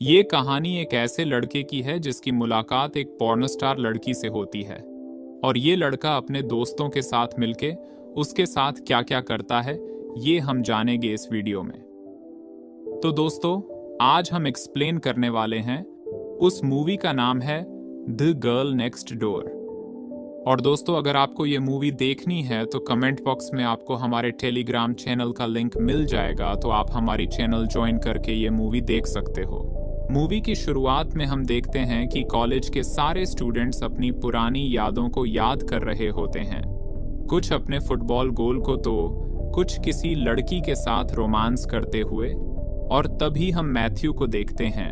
ये कहानी एक ऐसे लड़के की है जिसकी मुलाकात एक पॉर्न स्टार लड़की से होती है और ये लड़का अपने दोस्तों के साथ मिलके उसके साथ क्या क्या करता है ये हम जानेंगे इस वीडियो में। तो दोस्तों, आज हम एक्सप्लेन करने वाले हैं उस मूवी का नाम है द गर्ल नेक्स्ट डोर। और दोस्तों, अगर आपको ये मूवी देखनी है तो कमेंट बॉक्स में आपको हमारे टेलीग्राम चैनल का लिंक मिल जाएगा, तो आप हमारी चैनल ज्वाइन करके ये मूवी देख सकते हो। मूवी की शुरुआत में हम देखते हैं कि कॉलेज के सारे स्टूडेंट्स अपनी पुरानी यादों को याद कर रहे होते हैं। कुछ अपने फुटबॉल गोल को तो कुछ किसी लड़की के साथ रोमांस करते हुए। और तभी हम मैथ्यू को देखते हैं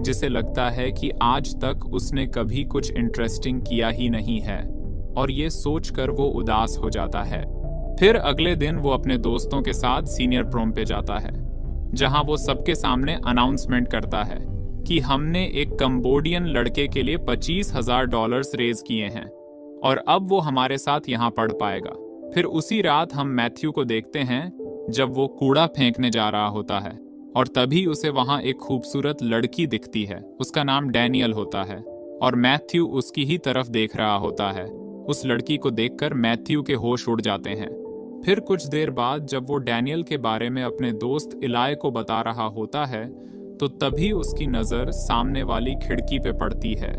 जिसे लगता है कि आज तक उसने कभी कुछ इंटरेस्टिंग किया ही नहीं है, और ये सोचकर वो उदास हो जाता है। फिर अगले दिन वो अपने दोस्तों के साथ सीनियर प्रोम पे जाता है, जहां वो सबके सामने अनाउंसमेंट करता है कि हमने एक कंबोडियन लड़के के लिए $25,000 रेज किए हैं और अब वो हमारे साथ यहाँ पढ़ पाएगा। फिर उसी रात हम मैथ्यू को देखते हैं जब वो कूड़ा फेंकने जा रहा होता है, और तभी उसे वहां एक खूबसूरत लड़की दिखती है। उसका नाम डैनियल होता है और मैथ्यू उसकी ही तरफ देख रहा होता है। उस लड़की को देखकर मैथ्यू के होश उड़ जाते हैं। फिर कुछ देर बाद जब वो डैनियल के बारे में अपने दोस्त इलाय को बता रहा होता है, तो तभी उसकी नज़र सामने वाली खिड़की पे पड़ती है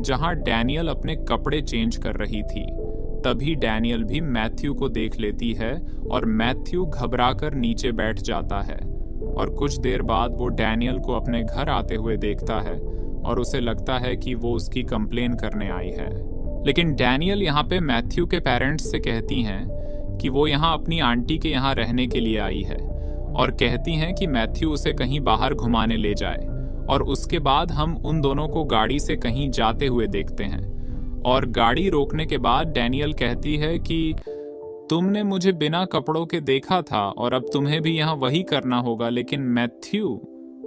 जहां डैनियल अपने कपड़े चेंज कर रही थी। तभी डैनियल भी मैथ्यू को देख लेती है और मैथ्यू घबराकर नीचे बैठ जाता है। और कुछ देर बाद वो डैनियल को अपने घर आते हुए देखता है और उसे लगता है कि वो उसकी कंप्लेन करने आई है। लेकिन डैनियल यहाँ पे मैथ्यू के पेरेंट्स से कहती हैं कि वो यहाँ अपनी आंटी के यहाँ रहने के लिए आई है, और कहती हैं कि मैथ्यू उसे कहीं बाहर घुमाने ले जाए। और उसके बाद हम उन दोनों को गाड़ी से कहीं जाते हुए देखते हैं, और गाड़ी रोकने के बाद डैनियल कहती है कि तुमने मुझे बिना कपड़ों के देखा था और अब तुम्हें भी यहाँ वही करना होगा। लेकिन मैथ्यू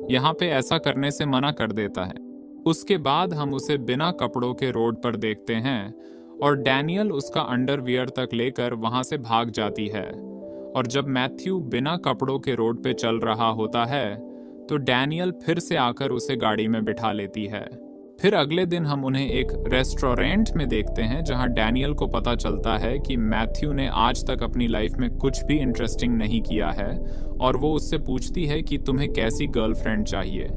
यहाँ पे ऐसा करने से मना कर देता है। उसके बाद हम उसे बिना कपड़ों के रोड पर देखते हैं और डैनियल उसका अंडरवियर तक लेकर वहां से भाग जाती है। और जब मैथ्यू बिना कपड़ों के रोड पे चल रहा होता है तो डैनियल फिर से आकर उसे गाड़ी में बिठा लेती है। फिर अगले दिन हम उन्हें एक रेस्टोरेंट में देखते हैं जहां डैनियल को पता चलता है कि मैथ्यू ने आज तक अपनी लाइफ में कुछ भी इंटरेस्टिंग नहीं किया है, और वो उससे पूछती है कि तुम्हें कैसी गर्लफ्रेंड चाहिए।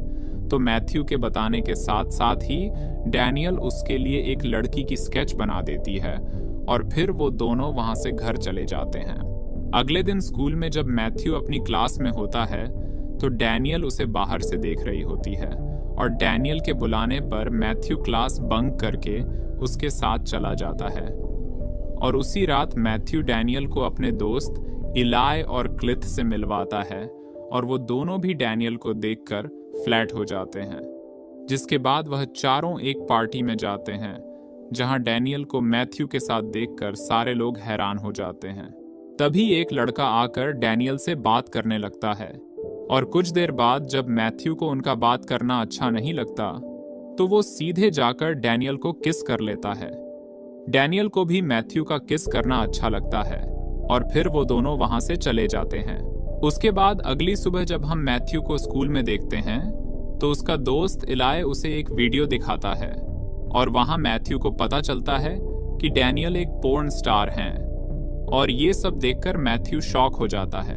तो मैथ्यू के बताने के साथ साथ ही डैनियल उसके लिए एक लड़की की स्केच बना देती है, और फिर वो दोनों वहां से घर चले जाते हैं। अगले दिन स्कूल में जब मैथ्यू अपनी क्लास में होता है तो डैनियल उसे बाहर से देख रही होती है, और डैनियल के बुलाने पर मैथ्यू क्लास बंक करके उसके साथ चला जाता है। और उसी रात मैथ्यू डैनियल को अपने दोस्त इलाय और क्लिथ से मिलवाता है, और वो दोनों भी डैनियल को देखकर फ्लैट हो जाते हैं। जिसके बाद वह चारों एक पार्टी में जाते हैं जहां डैनियल को मैथ्यू के साथ देखकर सारे लोग हैरान हो जाते हैं। तभी एक लड़का आकर डैनियल से बात करने लगता है, और कुछ देर बाद जब मैथ्यू को उनका बात करना अच्छा नहीं लगता तो वो सीधे जाकर डैनियल को किस कर लेता है। डैनियल को भी मैथ्यू का किस करना अच्छा लगता है, और फिर वो दोनों वहां से चले जाते हैं। उसके बाद अगली सुबह जब हम मैथ्यू को स्कूल में देखते हैं तो उसका दोस्त इलाय उसे एक वीडियो दिखाता है, और वहां मैथ्यू को पता चलता है कि डैनियल एक पोर्न स्टार हैं। और ये सब देखकर मैथ्यू शॉक हो जाता है।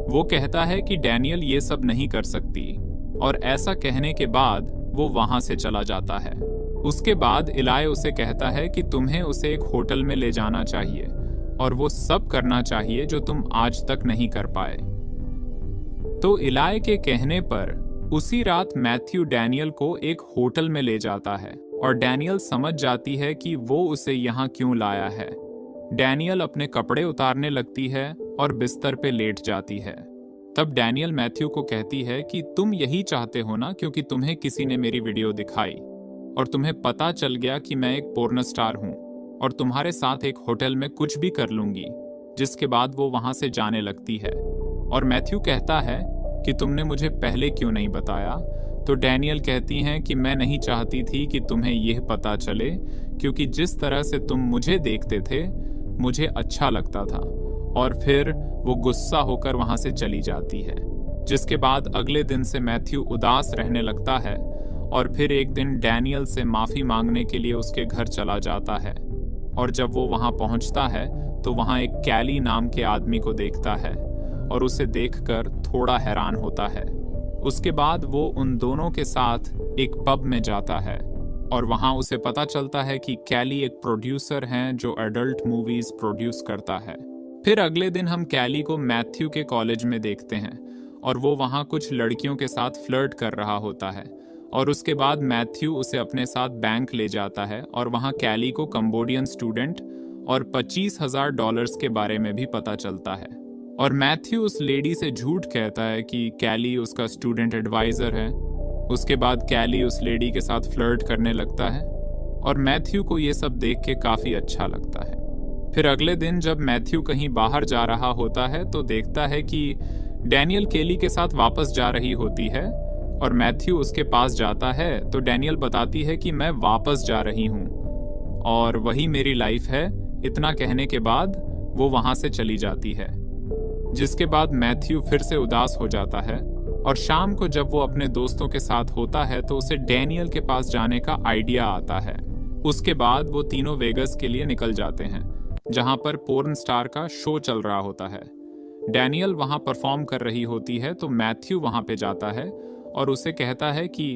वो कहता है कि डैनियल ये सब नहीं कर सकती, और ऐसा कहने के बाद वो वहां से चला जाता है। उसके बाद इलाय उसे कहता है कि तुम्हें उसे एक होटल में ले जाना चाहिए और वो सब करना चाहिए जो तुम आज तक नहीं कर पाए। तो इलाय के कहने पर उसी रात मैथ्यू डैनियल को एक होटल में ले जाता है, और डैनियल समझ जाती है कि वो उसे यहाँ क्यों लाया है। डैनियल अपने कपड़े उतारने लगती है और बिस्तर पे लेट जाती है। तब डैनियल मैथ्यू को कहती है कि तुम यही चाहते हो ना, क्योंकि तुम्हें किसी ने मेरी वीडियो दिखाई और तुम्हें पता चल गया कि मैं एक पोर्न स्टार हूँ, और तुम्हारे साथ एक होटल में कुछ भी कर लूंगी। जिसके बाद वो वहां से जाने लगती है, और मैथ्यू कहता है कि तुमने मुझे पहले क्यों नहीं बताया। तो डैनियल कहती हैं कि मैं नहीं चाहती थी कि तुम्हें यह पता चले, क्योंकि जिस तरह से तुम मुझे देखते थे मुझे अच्छा लगता था। और फिर वो गुस्सा होकर वहां से चली जाती है। जिसके बाद अगले दिन से मैथ्यू उदास रहने लगता है और फिर एक दिन डैनियल से माफ़ी मांगने के लिए उसके घर चला जाता है। और जब वो वहाँ पहुँचता है तो वहाँ एक कैली नाम के आदमी को देखता है और उसे देखकर थोड़ा हैरान होता है। उसके बाद वो उन दोनों के साथ एक पब में जाता है और वहाँ उसे पता चलता है कि कैली एक प्रोड्यूसर हैं जो एडल्ट मूवीज प्रोड्यूस करता है। फिर अगले दिन हम कैली को मैथ्यू के कॉलेज में देखते हैं और वो वहाँ कुछ लड़कियों के साथ फ्लर्ट कर रहा होता है। और उसके बाद मैथ्यू उसे अपने साथ बैंक ले जाता है और वहाँ कैली को कंबोडियन स्टूडेंट और $25,000 के बारे में भी पता चलता है। और मैथ्यू उस लेडी से झूठ कहता है कि कैली उसका स्टूडेंट एडवाइज़र है। उसके बाद कैली उस लेडी के साथ फ्लर्ट करने लगता है और मैथ्यू को ये सब देख के काफ़ी अच्छा लगता है। फिर अगले दिन जब मैथ्यू कहीं बाहर जा रहा होता है तो देखता है कि डैनियल केली के साथ वापस जा रही होती है और मैथ्यू उसके पास जाता है तो डैनियल बताती है कि मैं वापस जा रही हूँ और वही मेरी लाइफ है। इतना कहने के बाद वो वहाँ से चली जाती है, जिसके बाद मैथ्यू फिर से उदास हो जाता है। और शाम को जब वो अपने दोस्तों के साथ होता है तो उसे डैनियल के पास जाने का आइडिया आता है। उसके बाद वो तीनों वेगस के लिए निकल जाते हैं जहाँ पर पोर्न स्टार का शो चल रहा होता है। डैनियल वहाँ परफॉर्म कर रही होती है तो मैथ्यू वहाँ पे जाता है और उसे कहता है कि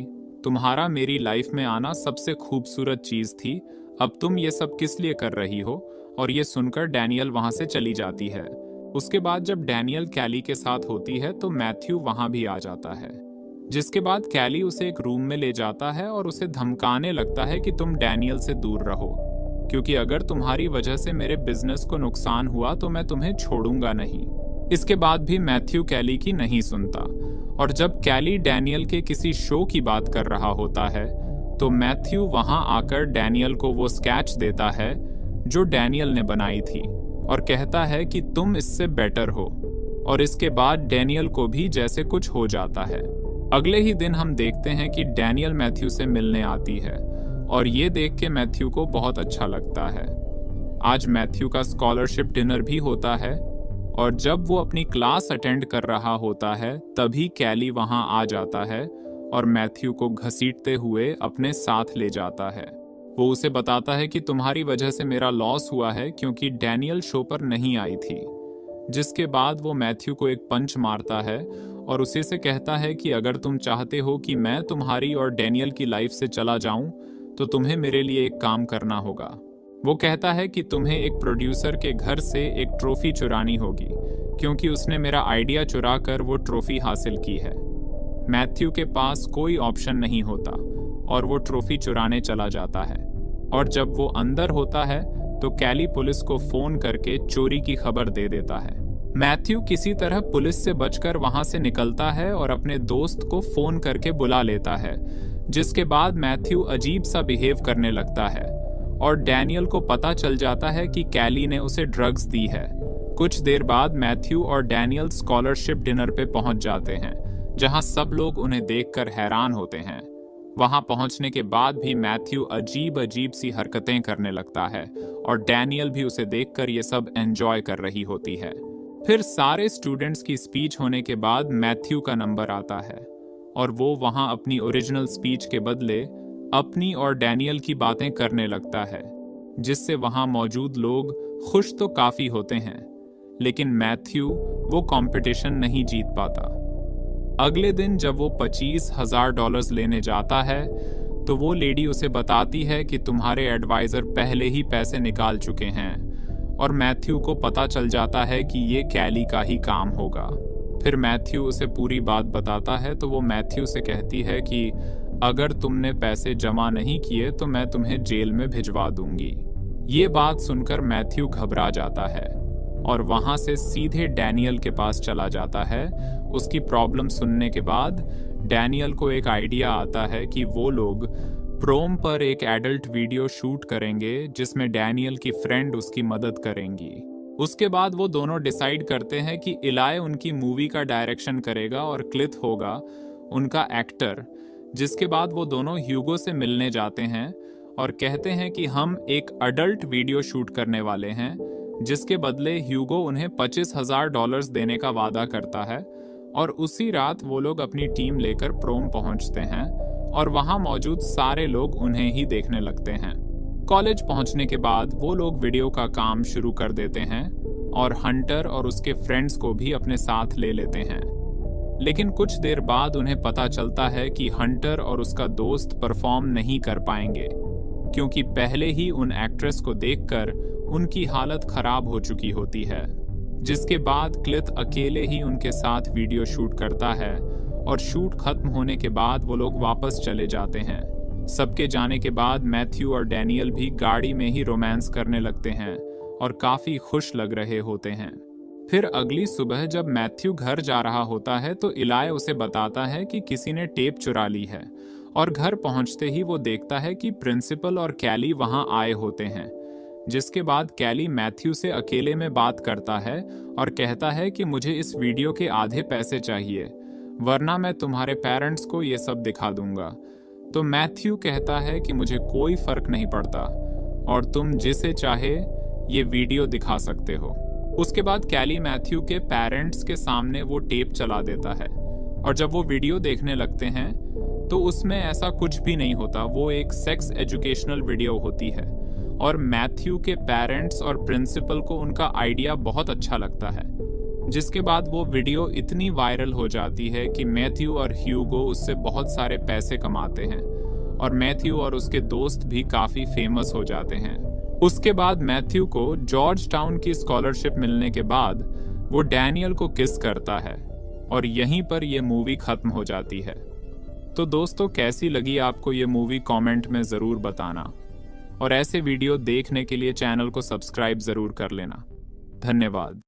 तुम्हारा मेरी लाइफ में आना सबसे खूबसूरत चीज़ थी, अब तुम ये सब किस लिए कर रही हो। और ये सुनकर डैनियल वहाँ से चली जाती है। उसके बाद जब डैनियल कैली के साथ होती है तो मैथ्यू वहाँ भी आ जाता है, जिसके बाद कैली उसे एक रूम में ले जाता है और उसे धमकाने लगता है कि तुम डैनियल से दूर रहो, क्योंकि अगर तुम्हारी वजह से मेरे बिजनेस को नुकसान हुआ तो मैं तुम्हें छोड़ूंगा नहीं। इसके बाद भी मैथ्यू कैली की नहीं सुनता और जब कैली डैनियल के किसी शो की बात कर रहा होता है तो मैथ्यू वहां आकर डैनियल को वो स्केच देता है जो डैनियल ने बनाई थी और कहता है कि तुम इससे बेटर हो। और इसके बाद डैनियल को भी जैसे कुछ हो जाता है। अगले ही दिन हम देखते हैं कि डैनियल मैथ्यू से मिलने आती है और ये देख के मैथ्यू को बहुत अच्छा लगता है। आज मैथ्यू का स्कॉलरशिप डिनर भी होता है और जब वो अपनी क्लास अटेंड कर रहा होता है तभी कैली वहां आ जाता है और मैथ्यू को घसीटते हुए अपने साथ ले जाता है। वो उसे बताता है कि तुम्हारी वजह से मेरा लॉस हुआ है क्योंकि डैनियल शो पर नहीं आई थी। जिसके बाद वो मैथ्यू को एक पंच मारता है और उसे से कहता है कि अगर तुम चाहते हो कि मैं तुम्हारी और डैनियल की लाइफ से चला जाऊं तो तुम्हें मेरे लिए एक काम करना होगा। वो कहता है कि तुम्हें एक प्रोड्यूसर के घर से एक ट्रॉफी चुरानी होगी क्योंकि उसने मेरा आइडिया चुरा कर वो ट्रॉफी हासिल की है। मैथ्यू के पास कोई ऑप्शन नहीं होता और वो ट्रॉफी चुराने चला जाता है। और जब वो अंदर होता है तो कैली पुलिस को फोन करके चोरी की खबर दे देता है। मैथ्यू किसी तरह पुलिस से बचकर वहां से निकलता है और अपने दोस्त को फोन करके बुला लेता है, जिसके बाद मैथ्यू अजीब सा बिहेव करने लगता है और डैनियल को पता चल जाता है कि कैली ने उसे ड्रग्स दी है। कुछ देर बाद मैथ्यू और डैनियल स्कॉलरशिप डिनर पे पहुंच जाते हैं जहां सब लोग उन्हें देखकर हैरान होते हैं। वहां पहुंचने के बाद भी मैथ्यू अजीब अजीब सी हरकतें करने लगता है और डैनियल भी उसे देखकर ये सब एंजॉय कर रही होती है। फिर सारे स्टूडेंट्स की स्पीच होने के बाद मैथ्यू का नंबर आता है और वो वहां अपनी ओरिजिनल स्पीच के बदले अपनी और डैनियल की बातें करने लगता है, जिससे वहां मौजूद लोग खुश तो काफी होते हैं, लेकिन मैथ्यू वो कंपटीशन नहीं जीत पाता। अगले दिन जब वो $25,000 लेने जाता है तो वो लेडी उसे बताती है कि तुम्हारे एडवाइजर पहले ही पैसे निकाल चुके हैं और मैथ्यू को पता चल जाता है कि ये कैली का ही काम होगा। फिर मैथ्यू उसे पूरी बात बताता है तो वो मैथ्यू से कहती है कि अगर तुमने पैसे जमा नहीं किए तो मैं तुम्हें जेल में भिजवा दूंगी। ये बात सुनकर मैथ्यू घबरा जाता है और वहां से सीधे डैनियल के पास चला जाता है। उसकी प्रॉब्लम सुनने के बाद डैनियल को एक आइडिया आता है कि वो लोग प्रोम पर एक एडल्ट वीडियो शूट करेंगे जिसमें डैनियल की फ्रेंड उसकी मदद करेंगी। उसके बाद वो दोनों डिसाइड करते हैं कि इलाय उनकी मूवी का डायरेक्शन करेगा और क्लिथ होगा उनका एक्टर। जिसके बाद वो दोनों ह्यूगो से मिलने जाते हैं और कहते हैं कि हम एक अडल्ट वीडियो शूट करने वाले हैं, जिसके बदले ह्यूगो उन्हें $25,000 देने का वादा करता है और उसी रात वो लोग अपनी टीम लेकर प्रोम पहुंचते हैं और वहां मौजूद सारे लोग उन्हें ही देखने लगते हैं। कॉलेज पहुंचने के बाद वो लोग वीडियो का काम शुरू कर देते हैं और हंटर और उसके फ्रेंड्स को भी अपने साथ ले लेते हैं। लेकिन कुछ देर बाद उन्हें पता चलता है कि हंटर और उसका दोस्त परफॉर्म नहीं कर पाएंगे, क्योंकि पहले ही उन एक्ट्रेस को देखकर उनकी हालत खराब हो चुकी होती है। जिसके बाद क्लिथ अकेले ही उनके साथ वीडियो शूट करता है और शूट खत्म होने के बाद वो लोग वापस चले जाते हैं। सबके जाने के बाद मैथ्यू और डैनियल भी गाड़ी में ही रोमांस करने लगते हैं और काफी खुश लग रहे होते हैं। फिर अगली सुबह जब मैथ्यू घर जा रहा होता है तो इलाय उसे बताता है कि किसी ने टेप चुरा ली है, और घर पहुंचते ही वो देखता है कि प्रिंसिपल और कैली वहां आए होते हैं। जिसके बाद कैली मैथ्यू से अकेले में बात करता है और कहता है कि मुझे इस वीडियो के आधे पैसे चाहिए, वरना मैं तुम्हारे पेरेंट्स को ये सब दिखा दूंगा। तो मैथ्यू कहता है कि मुझे कोई फर्क नहीं पड़ता और तुम जिसे चाहे ये वीडियो दिखा सकते हो। उसके बाद कैली मैथ्यू के पेरेंट्स के सामने वो टेप चला देता है, और जब वो वीडियो देखने लगते हैं तो उसमें ऐसा कुछ भी नहीं होता। वो एक सेक्स एजुकेशनल वीडियो होती है और मैथ्यू के पेरेंट्स और प्रिंसिपल को उनका आइडिया बहुत अच्छा लगता है। जिसके बाद वो वीडियो इतनी वायरल हो जाती है कि मैथ्यू और ह्यूगो उससे बहुत सारे पैसे कमाते हैं और मैथ्यू और उसके दोस्त भी काफ़ी फेमस हो जाते हैं। उसके बाद मैथ्यू को जॉर्ज टाउन की स्कॉलरशिप मिलने के बाद वो डैनियल को किस करता है और यहीं पर ये मूवी खत्म हो जाती है। तो दोस्तों, कैसी लगी आपको ये मूवी कमेंट में ज़रूर बताना, और ऐसे वीडियो देखने के लिए चैनल को सब्सक्राइब ज़रूर कर लेना। धन्यवाद।